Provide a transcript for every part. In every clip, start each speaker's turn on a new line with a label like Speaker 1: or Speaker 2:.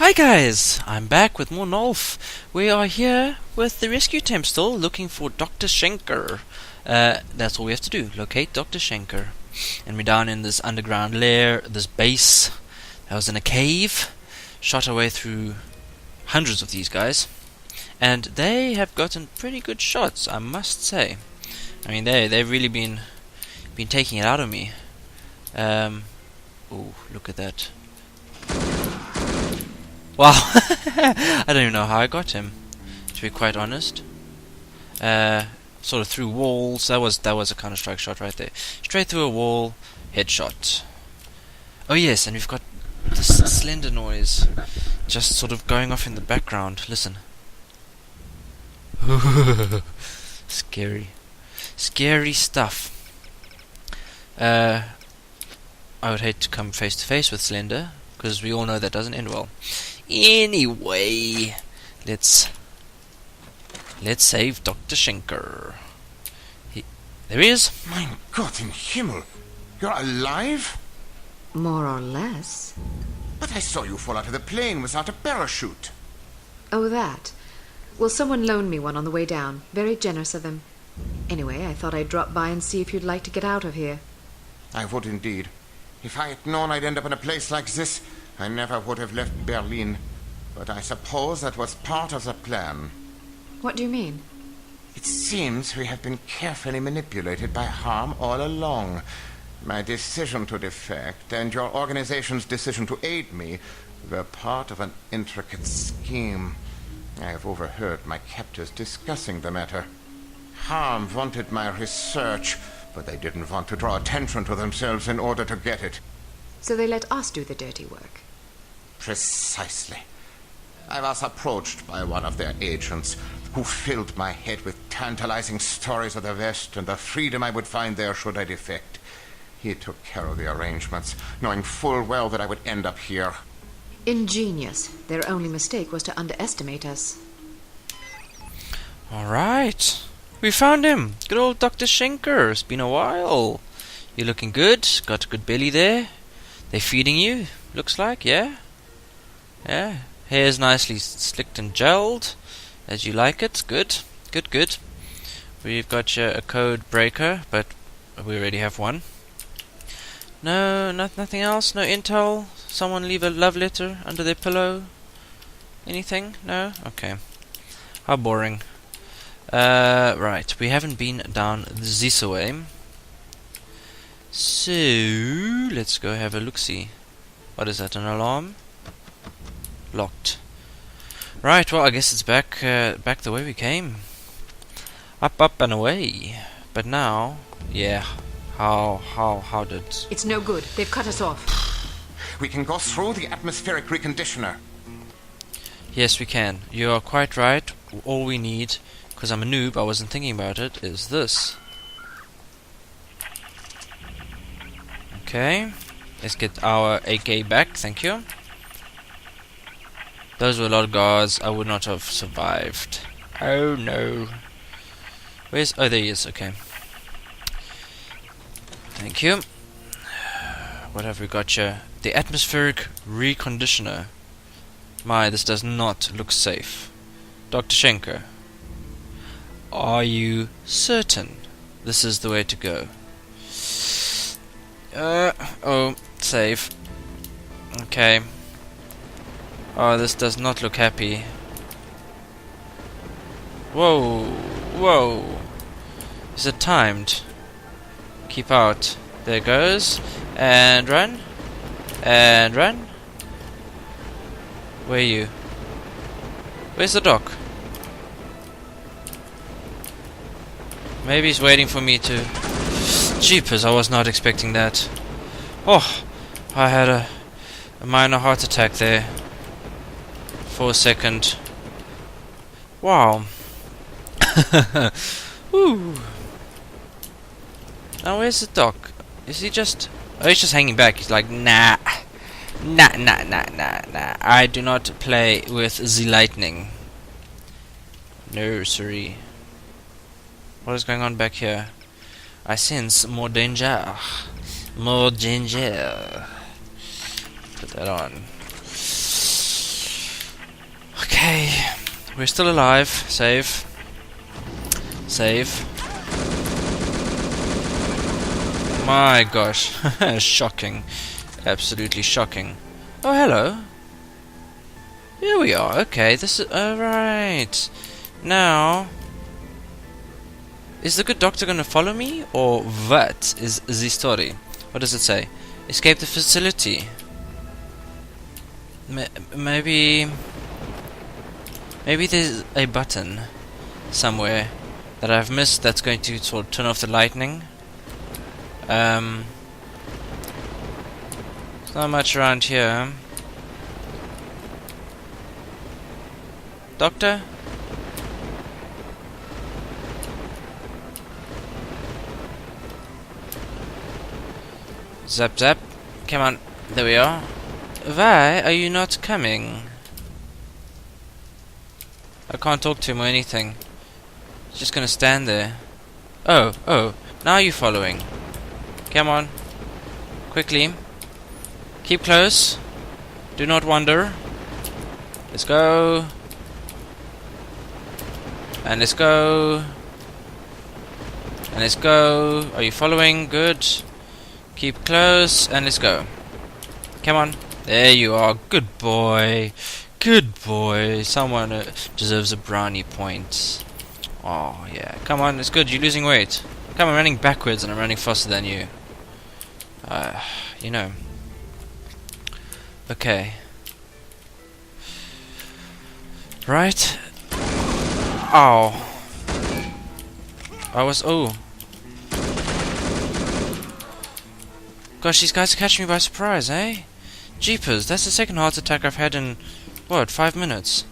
Speaker 1: Hi guys, I'm back with more Nolf. We are here with the rescue team still looking for Dr. Shenker. That's all we have to do, locate Dr. Shenker. And we're down in this underground lair, this base that was in a cave. Shot our way through hundreds of these guys. And they have gotten pretty good shots, I must say. I mean, they've really been taking it out of me. Oh, look at that. Wow, I don't even know how I got him, to be quite honest. Sort of through walls. That was a Counter-Strike shot right there. Straight through a wall, headshot. Oh yes, and we've got this slender noise just sort of going off in the background. Listen. Scary stuff. I would hate to come face to face with Slender, because we all know that doesn't end well. Anyway, let's save Dr. Shenker. There he is.
Speaker 2: Mein Gott in Himmel! You're alive?
Speaker 3: More or less.
Speaker 2: But I saw you fall out of the plane without a parachute.
Speaker 3: Oh, that. Well, someone loaned me one on the way down. Very generous of them. Anyway, I thought I'd drop by and see if you'd like to get out of here.
Speaker 2: I would indeed. If I had known I'd end up in a place like this, I never would have left Berlin. But I suppose that was part of the plan.
Speaker 3: What do you mean?
Speaker 2: It seems we have been carefully manipulated by harm all along. My decision to defect and your organization's decision to aid me were part of an intricate scheme. I have overheard my captors discussing the matter. Harm wanted my research, but they didn't want to draw attention to themselves in order to get it.
Speaker 3: So they let us do the dirty work.
Speaker 2: Precisely. I was approached by one of their agents, who filled my head with tantalizing stories of the West and the freedom I would find there should I defect. He took care of the arrangements, knowing full well that I would end up here.
Speaker 3: Ingenious. Their only mistake was to underestimate us.
Speaker 1: Alright. We found him. Good old Dr. Shenker. It's been a while. You're looking good. Got a good belly there. They're feeding you, looks like, yeah? Yeah. Hair's nicely slicked and gelled, as you like it. Good. Good. We've got you a code breaker, but we already have one. No, nothing else? No intel? Someone leave a love letter under their pillow? Anything? No? Okay. How boring. Right, we haven't been down this way. So, let's go have a look-see. What is that, an alarm? Locked. Right, well, I guess it's back the way we came. Up and away. But now, yeah, how did...
Speaker 3: It's no good. They've cut us off.
Speaker 2: We can go through the atmospheric reconditioner.
Speaker 1: Yes, we can. You are quite right. All we need, because I'm a noob, I wasn't thinking about it, is this. Okay, let's get our AK back, thank you. Those were a lot of guards. I would not have survived. Oh no. Where's... oh, there he is, okay. Thank you. What have we got here? The atmospheric reconditioner. My, this does not look safe. Dr. Shenker, are you certain this is the way to go? Oh, save. Okay. Oh, this does not look happy. Whoa. Is it timed? Keep out. There goes. And run. And run. Where are you? Where's the doc? Maybe he's waiting for me to... Jeepers, I was not expecting that. Oh, I had a minor heart attack there. For a second. Wow. Woo. Now where's the doc? Is he just... oh, he's just hanging back. He's like, nah. Nah. I do not play with the lightning. No, sorry. What is going on back here? I sense more danger. More danger. Put that on. Okay, we're still alive. Save. Save. My gosh, shocking. Absolutely shocking. Oh, hello. Here we are. Okay, this is... Alright. Now... Is the good doctor gonna follow me? Or what is the story? What does it say? Escape the facility. Maybe there's a button somewhere that I've missed that's going to sort of turn off the lightning. There's not much around here. Doctor? Zap zap. Come on. There we are. Why are you not coming? I can't talk to him or anything. He's just gonna stand there. Oh. Now you're following. Come on. Quickly. Keep close. Do not wander. Let's go. And let's go. And let's go. Are you following? Good. Keep close. And let's go. Come on. There you are. Good boy. Good boy. Someone deserves a brownie point. Oh, yeah. Come on. It's good. You're losing weight. Come on, I'm running backwards and I'm running faster than you. You know. Okay. Right. Ow. Oh. Gosh, these guys are catching me by surprise, eh? Jeepers, that's the second heart attack I've had in, what, 5 minutes?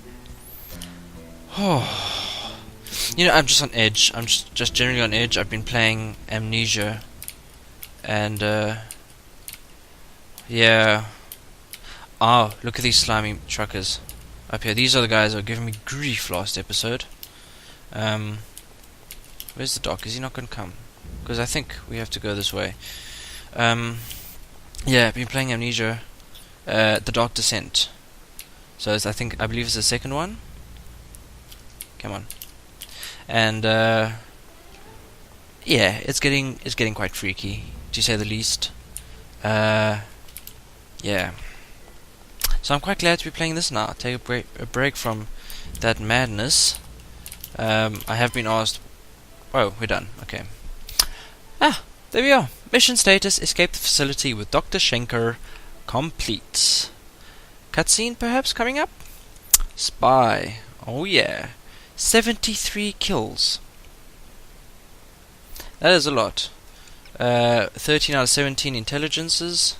Speaker 1: Oh. You know, I'm just on edge. I'm just generally on edge. I've been playing Amnesia. And, yeah. Oh, look at these slimy truckers up here. These are the guys that were giving me grief last episode. Where's the doc? Is he not going to come? Because I think we have to go this way. Yeah, I've been playing Amnesia. The Dark Descent. So it's, I believe it's the second one. Come on. And yeah, it's getting quite freaky, to say the least. Yeah. So I'm quite glad to be playing this now. Take a break from that madness. I have been asked. Oh, we're done. Okay. Ah, there we are. Mission status: escape the facility with Dr. Shenker. Complete. Cutscene perhaps coming up? Spy. Oh yeah. 73 kills. That is a lot. 13 out of 17 intelligences.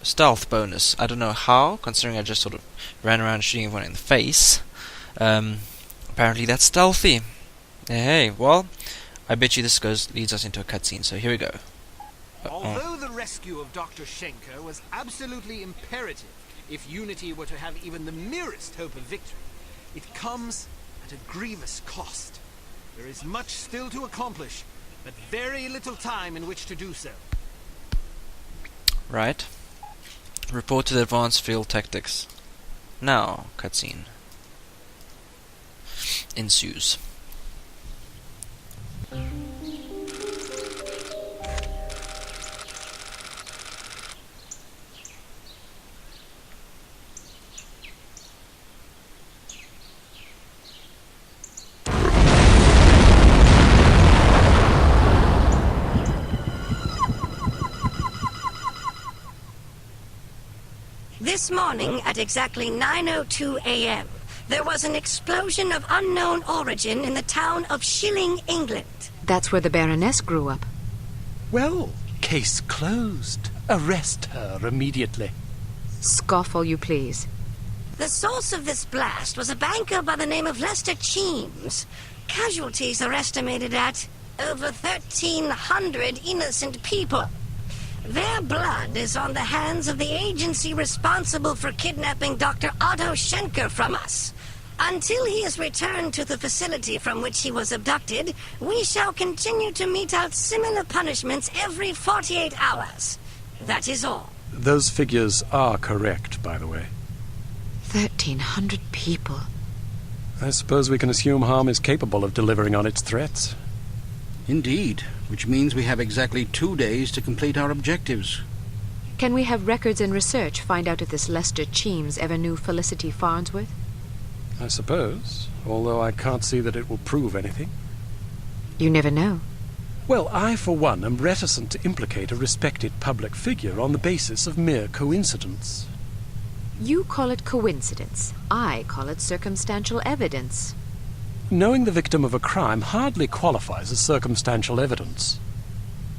Speaker 1: Stealth bonus. I don't know how, considering I just sort of ran around shooting everyone in the face. Apparently that's stealthy. Hey, well, I bet you this leads us into a cutscene, so here we go.
Speaker 4: Although the rescue of Dr. Shenker was absolutely imperative if Unity were to have even the merest hope of victory, it comes at a grievous cost. There is much still to accomplish, but very little time in which to do so.
Speaker 1: Right. Report to the advanced field tactics. Now, cutscene ensues.
Speaker 5: This morning at exactly 9:02 a.m., there was an explosion of unknown origin in the town of Shilling, England.
Speaker 3: That's where the Baroness grew up.
Speaker 6: Well, case closed. Arrest her immediately.
Speaker 3: Scoff all you please.
Speaker 5: The source of this blast was a banker by the name of Lester Cheems. Casualties are estimated at over 1,300 innocent people. Their blood is on the hands of the agency responsible for kidnapping Dr. Otto Shenker from us. Until he is returned to the facility from which he was abducted, we shall continue to mete out similar punishments every 48 hours. That is all.
Speaker 6: Those figures are correct, by the way.
Speaker 3: 1,300 people.
Speaker 6: I suppose we can assume Harm is capable of delivering on its threats.
Speaker 7: Indeed, which means we have exactly 2 days to complete our objectives.
Speaker 3: Can we have records and research find out if this Lester Cheems ever knew Felicity Farnsworth?
Speaker 6: I suppose, although I can't see that it will prove anything.
Speaker 3: You never know.
Speaker 6: Well, I, for one, am reticent to implicate a respected public figure on the basis of mere coincidence.
Speaker 3: You call it coincidence. I call it circumstantial evidence.
Speaker 6: Knowing the victim of a crime hardly qualifies as circumstantial evidence.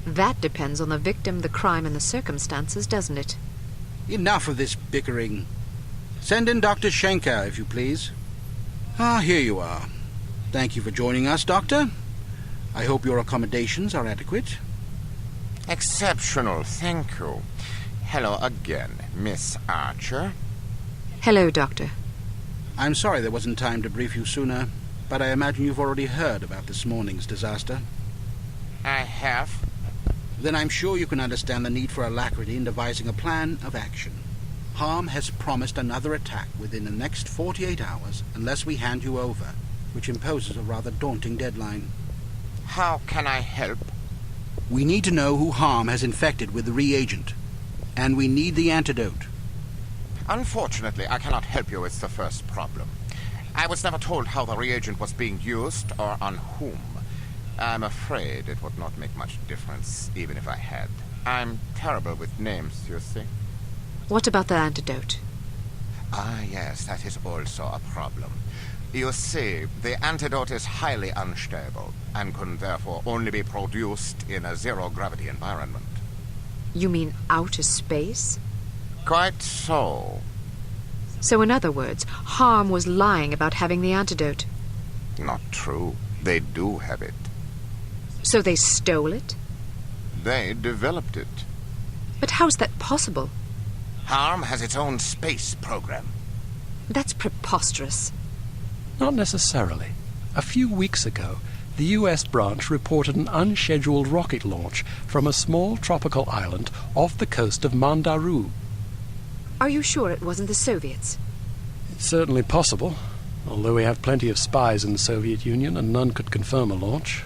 Speaker 3: That depends on the victim, the crime, and the circumstances, doesn't it?
Speaker 7: Enough of this bickering. Send in Dr. Shenker, if you please. Here you are. Thank you for joining us, Doctor. I hope your accommodations are adequate.
Speaker 2: Exceptional, thank you. Hello again, Miss Archer.
Speaker 3: Hello, Doctor.
Speaker 7: I'm sorry there wasn't time to brief you sooner, but I imagine you've already heard about this morning's disaster.
Speaker 2: I have.
Speaker 7: Then I'm sure you can understand the need for alacrity in devising a plan of action. Harm has promised another attack within the next 48 hours unless we hand you over, which imposes a rather daunting deadline.
Speaker 2: How can I help?
Speaker 7: We need to know who Harm has infected with the reagent, and we need the antidote.
Speaker 2: Unfortunately, I cannot help you with the first problem. I was never told how the reagent was being used or on whom. I'm afraid it would not make much difference, even if I had. I'm terrible with names, you see.
Speaker 3: What about the antidote?
Speaker 2: Ah, yes, that is also a problem. You see, the antidote is highly unstable, and can therefore only be produced in a zero-gravity environment.
Speaker 3: You mean outer space?
Speaker 2: Quite so.
Speaker 3: So in other words, Harm was lying about having the antidote.
Speaker 2: Not true. They do have it.
Speaker 3: So they stole it?
Speaker 2: They developed it.
Speaker 3: But how's that possible?
Speaker 2: Harm has its own space program.
Speaker 3: That's preposterous.
Speaker 6: Not necessarily. A few weeks ago, the U.S. branch reported an unscheduled rocket launch from a small tropical island off the coast of Mandaru.
Speaker 3: Are you sure it wasn't the Soviets?
Speaker 6: It's certainly possible, although we have plenty of spies in the Soviet Union and none could confirm a launch.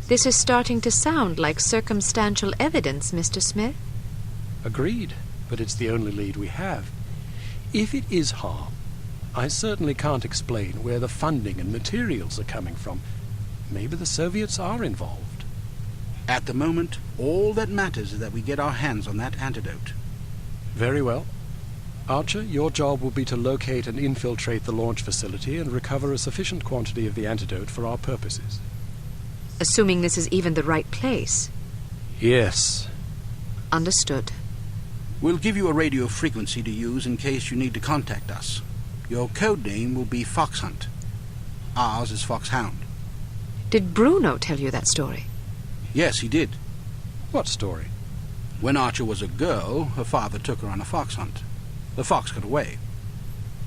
Speaker 3: This is starting to sound like circumstantial evidence, Mr. Smith.
Speaker 6: Agreed, but it's the only lead we have. If it is Harm, I certainly can't explain where the funding and materials are coming from. Maybe the Soviets are involved.
Speaker 7: At the moment, all that matters is that we get our hands on that antidote.
Speaker 6: Very well. Archer, your job will be to locate and infiltrate the launch facility and recover a sufficient quantity of the antidote for our purposes.
Speaker 3: Assuming this is even the right place.
Speaker 6: Yes.
Speaker 3: Understood.
Speaker 7: We'll give you a radio frequency to use in case you need to contact us. Your code name will be Fox Hunt. Ours is Foxhound.
Speaker 3: Did Bruno tell you that story?
Speaker 7: Yes, he did.
Speaker 6: What story?
Speaker 7: When Archer was a girl, her father took her on a fox hunt. The fox got away.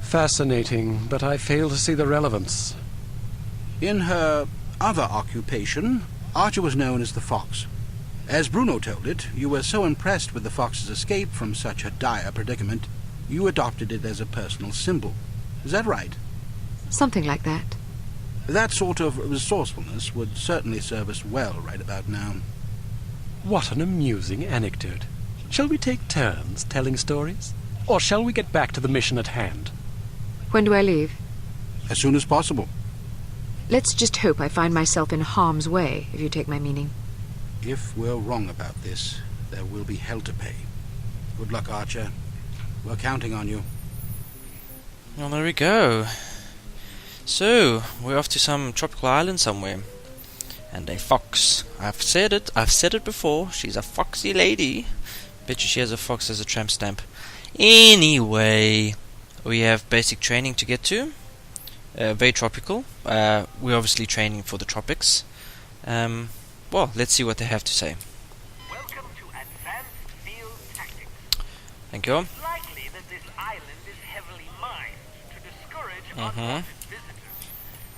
Speaker 6: Fascinating, but I fail to see the relevance.
Speaker 7: In her other occupation, Archer was known as the Fox. As Bruno told it, you were so impressed with the fox's escape from such a dire predicament, you adopted it as a personal symbol. Is that right?
Speaker 3: Something like that.
Speaker 7: That sort of resourcefulness would certainly serve us well right about now.
Speaker 6: What an amusing anecdote. Shall we take turns telling stories? Or shall we get back to the mission at hand?
Speaker 3: When do I leave?
Speaker 7: As soon as possible.
Speaker 3: Let's just hope I find myself in harm's way, if you take my meaning.
Speaker 7: If we're wrong about this, there will be hell to pay. Good luck, Archer. We're counting on you.
Speaker 1: Well, there we go. So, we're off to some tropical island somewhere. And a fox. I've said it before. She's a foxy lady. Bet you she has a fox as a tramp stamp. Anyway, we have basic training to get to. Very tropical. We're obviously training for the tropics. Well, let's see what they have to say.
Speaker 8: Welcome to Advanced Field Tactics.
Speaker 1: Thank you.
Speaker 8: It's likely that this island is heavily mined to discourage unwanted visitors.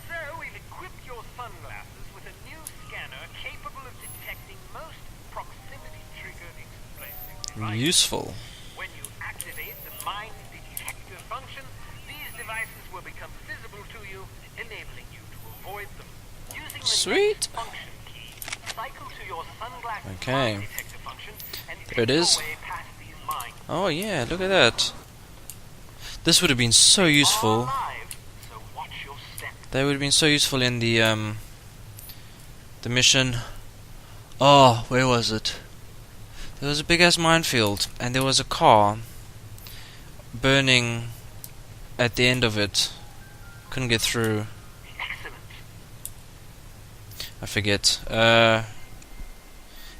Speaker 8: So we've equipped your sunglasses with a new scanner capable of detecting most proximity-triggered explosive devices.
Speaker 1: Useful.
Speaker 8: When you activate the mine detector function, enabling you to avoid them. Using the
Speaker 1: Sweet.
Speaker 8: next function key, cycle to your sunglasses
Speaker 1: Okay.
Speaker 8: mine detector function and
Speaker 1: There it
Speaker 8: pick your
Speaker 1: is.
Speaker 8: way past these mines.
Speaker 1: Oh yeah, look at that. This would have been so useful.
Speaker 8: Alive, so watch your step.
Speaker 1: They would have been so useful in the mission. Oh, where was it? There was a big ass minefield, and there was a car burning at the end of it. Couldn't get through.
Speaker 8: Excellent.
Speaker 1: I forget.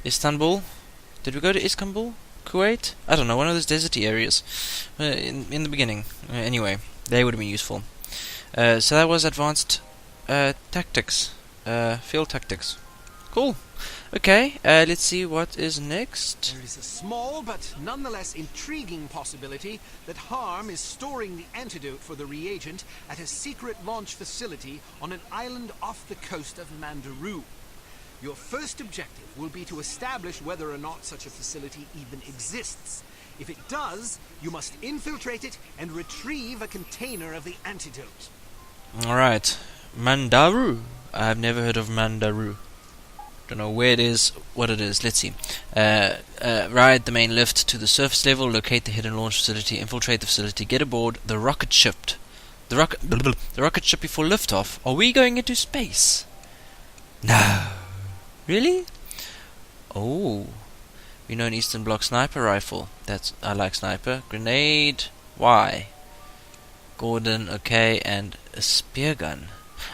Speaker 1: Istanbul? Did we go to Istanbul? Kuwait? I don't know, one of those deserty areas. In the beginning. Anyway, they would have been useful. So that was advanced tactics. Field tactics. Cool. Okay, let's see what is next.
Speaker 4: There is a small but nonetheless intriguing possibility that Harm is storing the antidote for the reagent at a secret launch facility on an island off the coast of Mandaru. Your first objective will be to establish whether or not such a facility even exists. If it does, you must infiltrate it and retrieve a container of the antidote.
Speaker 1: Alright. Mandaru. I've never heard of Mandaru. Don't know where it is, what it is. Let's see. Ride the main lift to the surface level, locate the hidden launch facility, infiltrate the facility, get aboard the rocket ship. The rocket ship before liftoff. Are we going into space? No. Really? Oh. We know an Eastern Bloc sniper rifle. I like sniper. Grenade. Why? Gordon, okay, and a spear gun.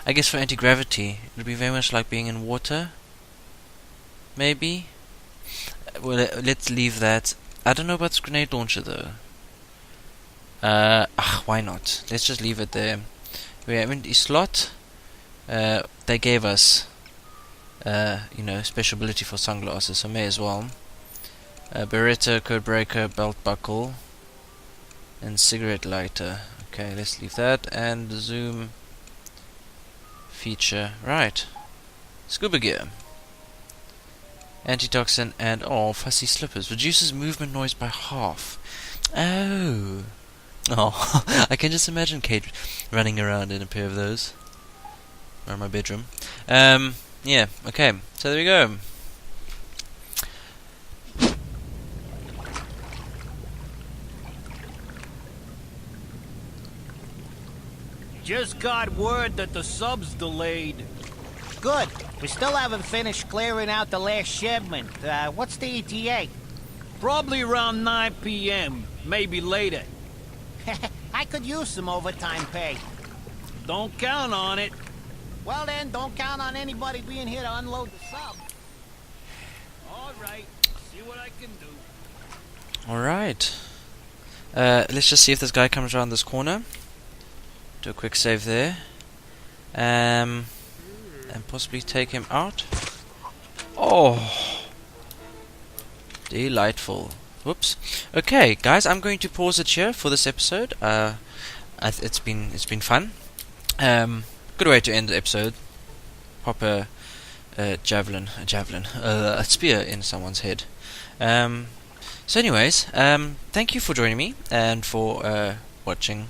Speaker 1: I guess for anti-gravity, it would be very much like being in water. Maybe? Well, let's leave that. I don't know about this grenade launcher though. Why not? Let's just leave it there. We have a slot. They gave us, special ability for sunglasses, so may as well. Beretta, codebreaker, belt buckle, and cigarette lighter. Okay, let's leave that, and the zoom feature. Right. Scuba gear. Antitoxin and fussy slippers. Reduces movement noise by half. Oh. I can just imagine Kate running around in a pair of those around my bedroom. Yeah, okay. So there we go.
Speaker 9: Just got word that the sub's delayed. Good. We still haven't finished clearing out the last shipment. What's the ETA? Probably around 9 p.m., maybe later. I could use some overtime pay. Don't count on it. Well then, don't count on anybody being here to unload the sub. All right. See what I can do.
Speaker 1: Alright. Let's just see if this guy comes around this corner. Do a quick save there. And possibly take him out. Oh, delightful. Whoops. Okay, guys, I'm going to pause it here for this episode. It's been fun. Good way to end the episode. Pop a spear in someone's head. So, anyways, thank you for joining me and for watching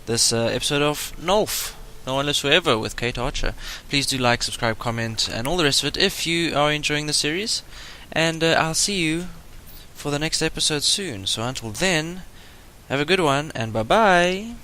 Speaker 1: this episode of Nolf. No One Lives Forever with Kate Archer. Please do like, subscribe, comment, and all the rest of it if you are enjoying the series. And I'll see you for the next episode soon. So until then, have a good one, and bye-bye.